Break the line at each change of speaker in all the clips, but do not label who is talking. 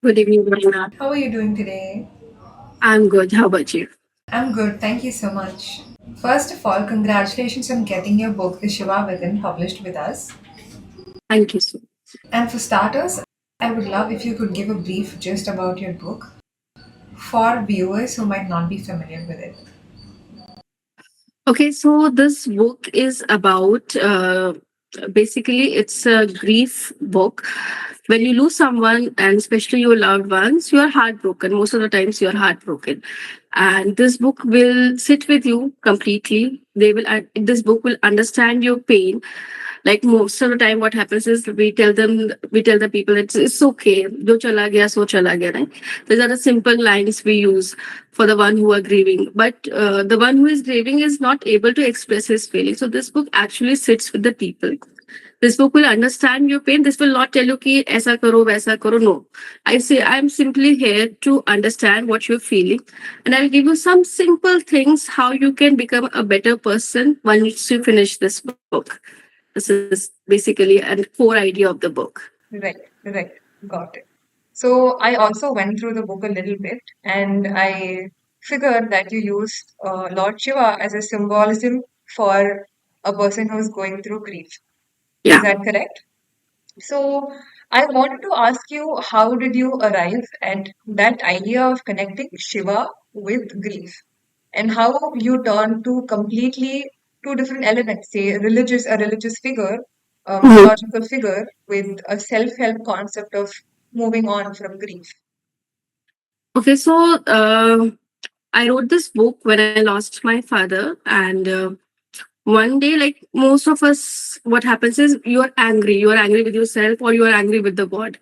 Good evening, Varuna.
How are you doing today?
I'm good. How about you?
I'm good, thank you so much. First of all, congratulations on getting your book, The Shiva Within, published with us.
Thank you so much.
And for starters, I would love if you could give a brief just about your book for viewers who might not be familiar with it.
Okay, so this book is about basically it's a grief book. When you lose someone, and especially your loved ones, you are heartbroken. Most of the times, you are heartbroken, and this book will sit with you completely. This book will understand your pain. Like most of the time what happens is we tell the people it's okay, jo chala gaya so chala gaya, right? These are the simple lines we use for the one who are grieving, but the one who is grieving is not able to express his feelings. So this book actually sits with the people. This book will understand your pain. This will not tell you ki aisa karo waisa karo. No, I say I'm simply here to understand what you're feeling, and I'll give you some simple things how you can become a better person once you finish this book. This is basically a core idea of the book.
Right, right, got it. So I also went through the book a little bit and I figured that you used Lord Shiva as a symbolism for a person who's going through grief. Is
Yeah.
that correct? So I wanted to ask you, how did you arrive at that idea of connecting Shiva with grief? And how you turn to completely two different elements, say a religious figure, a
Mhm.
mythological figure, with a self-help concept of moving on from grief.
Okay, so I wrote this book when I lost my father, and one day, like most of us, what happens is you are angry. You are angry with yourself, or you are angry with the God.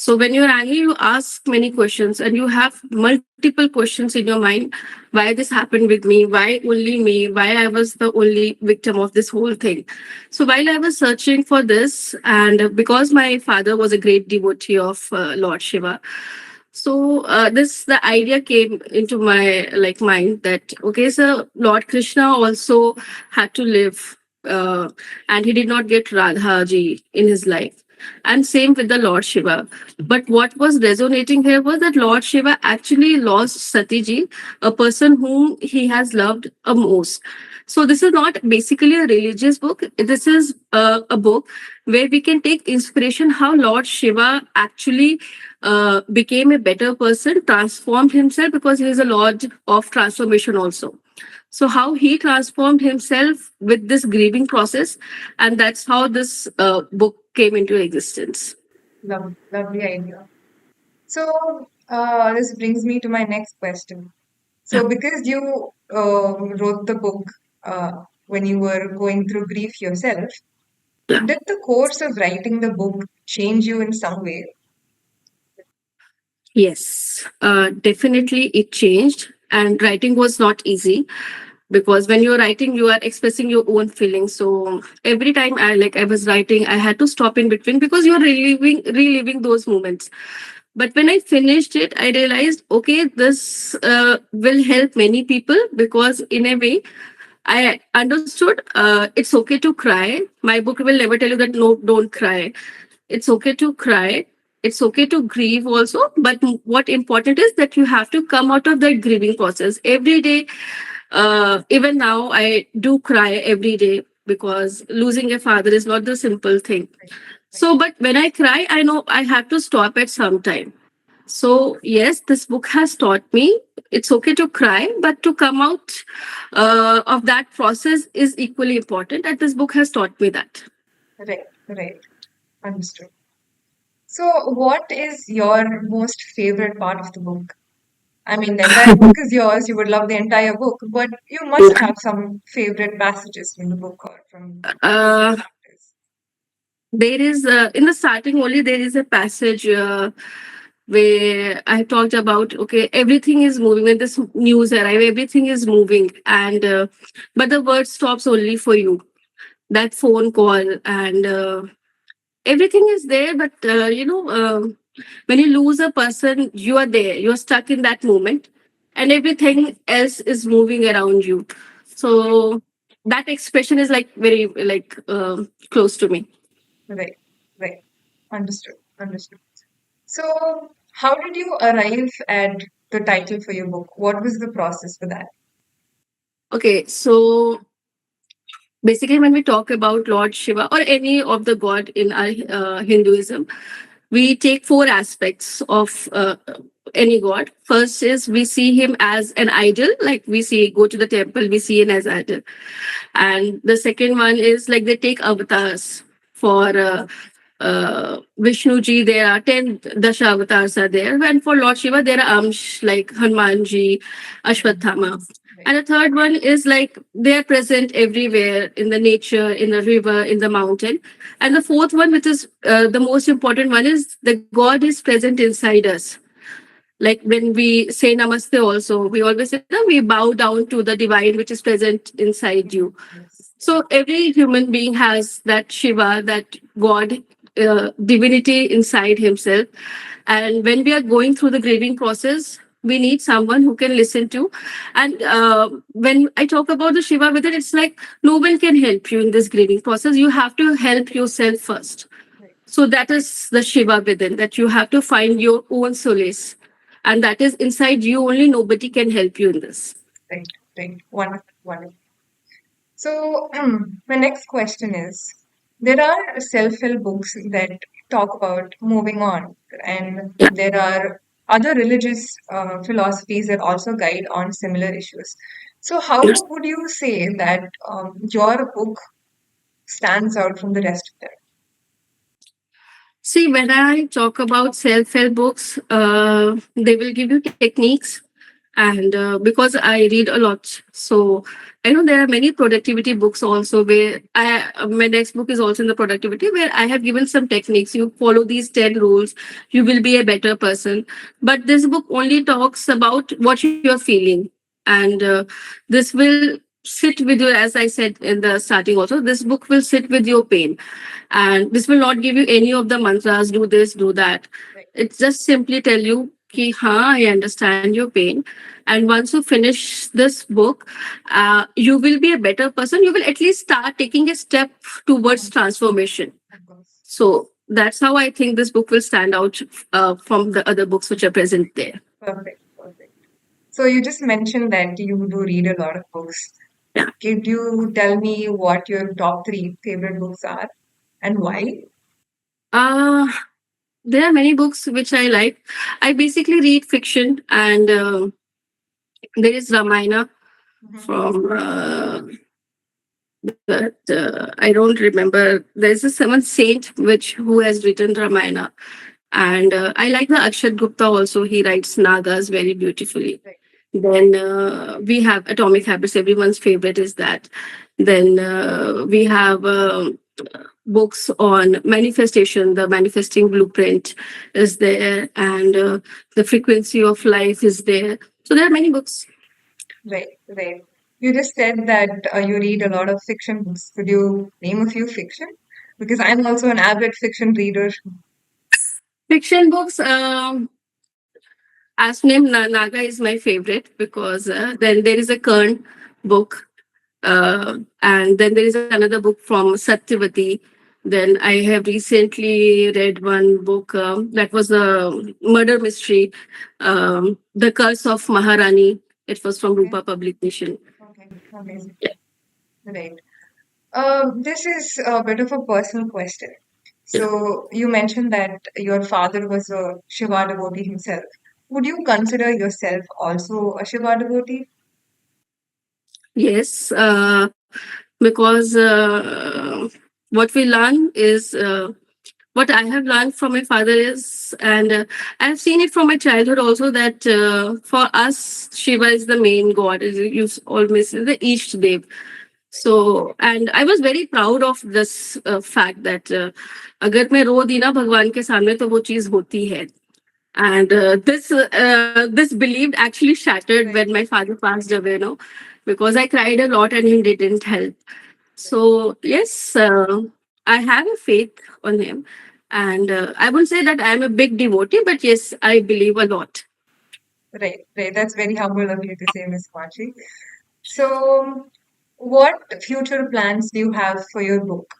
So when you're angry, you ask many questions, and you have multiple questions in your mind. Why this happened with me? Why only me? Why I was the only victim of this whole thing? So while I was searching for this, and because my father was a great devotee of Lord Shiva, so this the idea came into my like mind that okay, so Lord Krishna also had to live, and he did not get Radha ji in his life, and same with the Lord Shiva. But what was resonating here was that Lord Shiva actually lost Sati ji, a person whom he has loved a most. So this is not basically a religious book. This is a book where we can take inspiration how Lord Shiva actually became a better person, transformed himself because he is a Lord of transformation also. So how he transformed himself with this grieving process, and that's how this book came into existence.
Lovely idea. So this brings me to my next question.
Yeah.
So because you wrote the book when you were going through grief yourself,
Yeah.
did the course of writing the book change you in some way?
Yes, definitely it changed. And writing was not easy because when you're writing, you are expressing your own feelings. So every time I was writing, I had to stop in between because you're reliving those moments. But when I finished it, I realized, okay, this will help many people because in a way, I understood it's okay to cry. My book will never tell you that no, don't cry. It's okay to cry. It's okay to grieve also. But what important is that you have to come out of that grieving process every day. Even now, I do cry every day because losing a father is not the simple thing.
Right, right.
So, but when I cry, I know I have to stop at some time. So, yes, this book has taught me it's okay to cry, but to come out of that process is equally important. And this book has taught me that.
Right, right. Understood. So, what is your most favorite part of the book? I mean, the entire book is yours. You would love the entire book, but you must have some favorite passages from the book or from the
uh,
chapters.
there is, in the starting only, there is a passage where I talked about, okay, everything is moving. When this news arrive, everything is moving. And, but the word stops only for you. That phone call and everything is there, but when you lose a person, you are there, you're stuck in that moment, and everything else is moving around you. So that expression is like very like close to me.
Right, right. Understood, understood. So, How did you arrive at the title for your book? What was the process for that?
Okay, so basically, when we talk about Lord Shiva or any of the god in our Hinduism, we take four aspects of any god. First is we see him as an idol, like we see go to the temple, we see him as idol. And the second one is like they take avatars for Vishnu ji. There are 10 Dasha avatars are there, and for Lord Shiva there are Amsh like Hanumanji, Ashwathama.
Right.
And the third one is like they are present everywhere in the nature, in the river, in the mountain. And the fourth one, which is the most important one, is the God is present inside us. Like when we say namaste, also, we always say that we bow down to the divine which is present inside you.
Yes.
So every human being has that Shiva, that God, divinity inside himself. And when we are going through the grieving process, we need someone who can listen to. And when I talk about the Shiva within, it's like no one can help you in this grieving process. You have to help yourself first.
Right.
So that is the Shiva within, that you have to find your own solace. And that is inside you only. Nobody can help you in this.
Right. Right. Wonderful. Wonderful. So, my next question is, there are self-help books that talk about moving on, and
Yeah.
there are other religious philosophies that also guide on similar issues. So, how would you say that your book stands out from the rest of them?
See, when I talk about self-help books, they will give you techniques, and because I read a lot, so I know there are many productivity books also. Where my next book is also in the productivity, where I have given some techniques. You follow these 10 rules, you will be a better person. But this book only talks about what you're feeling, and this will sit with you. As I said in the starting, also, this book will sit with your pain, and this will not give you any of the mantras, do this, do that.
Right.
It just simply tell you ki ha, I understand your pain. And once you finish this book, you will be a better person. You will at least start taking a step towards
Of
transformation.
course.
So that's how I think this book will stand out from the other books which are present there.
Perfect. Perfect. So, you just mentioned that you do read a lot of books.
Yeah.
Could you tell me what your top three favorite books are and why?
uh, there are many books which I like. I basically read fiction, and there is Ramayana
Mhm.
from but I don't remember. There's a someone saint which who has written Ramayana, and I like the Akshat Gupta also. He writes Nagas very beautifully.
Right.
Then we have Atomic Habits. Everyone's favorite is that. Then we have books on manifestation. The Manifesting Blueprint is there, and the Frequency of Life is there. So there are many books.
Right, right. You just said that you read a lot of fiction books. Could you name a few fiction? Because I'm also an avid fiction reader.
Fiction books. As named Naga is my favorite because then there is a Kern book, and then there is another book from Satyavati. Then I have recently read one book that was a murder mystery, The Curse of Maharani. It was from
Okay,
Rupa Publication.
okay, amazing.
Yeah.
Right. This is a bit of a personal question.
Yeah.
So you mentioned that your father was a Shiva devotee himself. Would you consider yourself also a Shiva devotee?
Yes, because what we learn is what I have learned from my father is, and I've seen it from my childhood also, that for us, Shiva is the main god. You always say the East Dev. So, and I was very proud of this fact that अगर मैं रो दी ना भगवान के सामने तो वो चीज होती है. And this belief actually shattered when
Right,
my father passed away, because I cried a lot and he didn't help. So yes, I have a faith on him, and I wouldn't say that I'm a big devotee, but yes, I believe a lot.
right, right. That's very humble of you to say, Miss Machi. So, what future plans do you have for your book?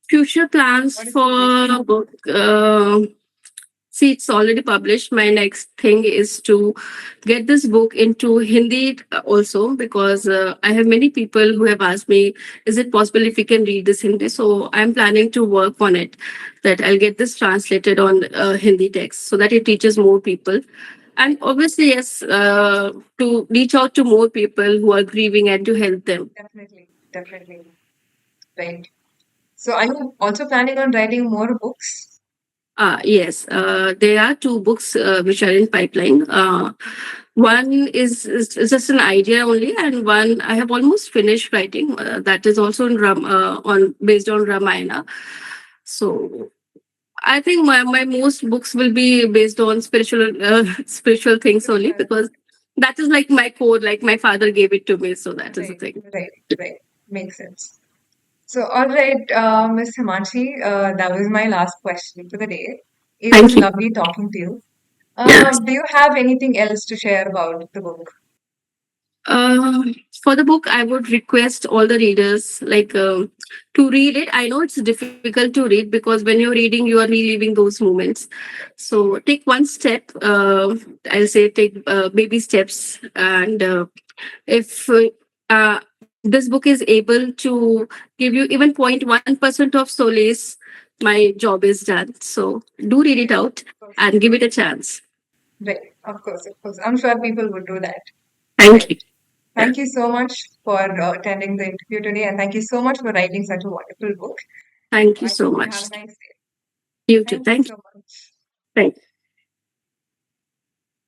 Future plans
What is the vision?
for book. See, it's already published. My next thing is to get this book into Hindi also, because I have many people who have asked me, is it possible if we can read this Hindi? So I'm planning to work on it, that I'll get this translated on Hindi text so that it reaches more people. And obviously, yes, to reach out to more people who are grieving and to help them.
Definitely, definitely. Right. So are you also planning on writing more books?
Yes, there are two books which are in pipeline. One is just an idea only, and one I have almost finished writing. That is also on based on Ramayana. So I think my most books will be based on spiritual things only,
Spiritual.
because that is like my core. Like my father gave it to me, so that is the
Right,
thing.
right, right. Makes sense. So, all right, Miss Himanshi, that was my last question for the day. It was
Thank you.
lovely talking to you.
Yes.
Do you have anything else to share about the book?
Uh, for the book, I would request all the readers to read it. I know it's difficult to read because when you're reading, you are reliving those moments. So take one step. I'll say take baby steps, and if this book is able to give you even 0.1% of solace, my job is done. So do read it out
Of course.
and give it a chance.
Right, of course, of course. I'm sure people would do that.
Thank
Right.
you. Yeah.
Thank you so much for attending the interview today, and thank you so much for writing such a wonderful book.
Thank you
I
so
hope you have
much.
a nice day.
You too.
Thank you
Thank you.
so much.
Thank you.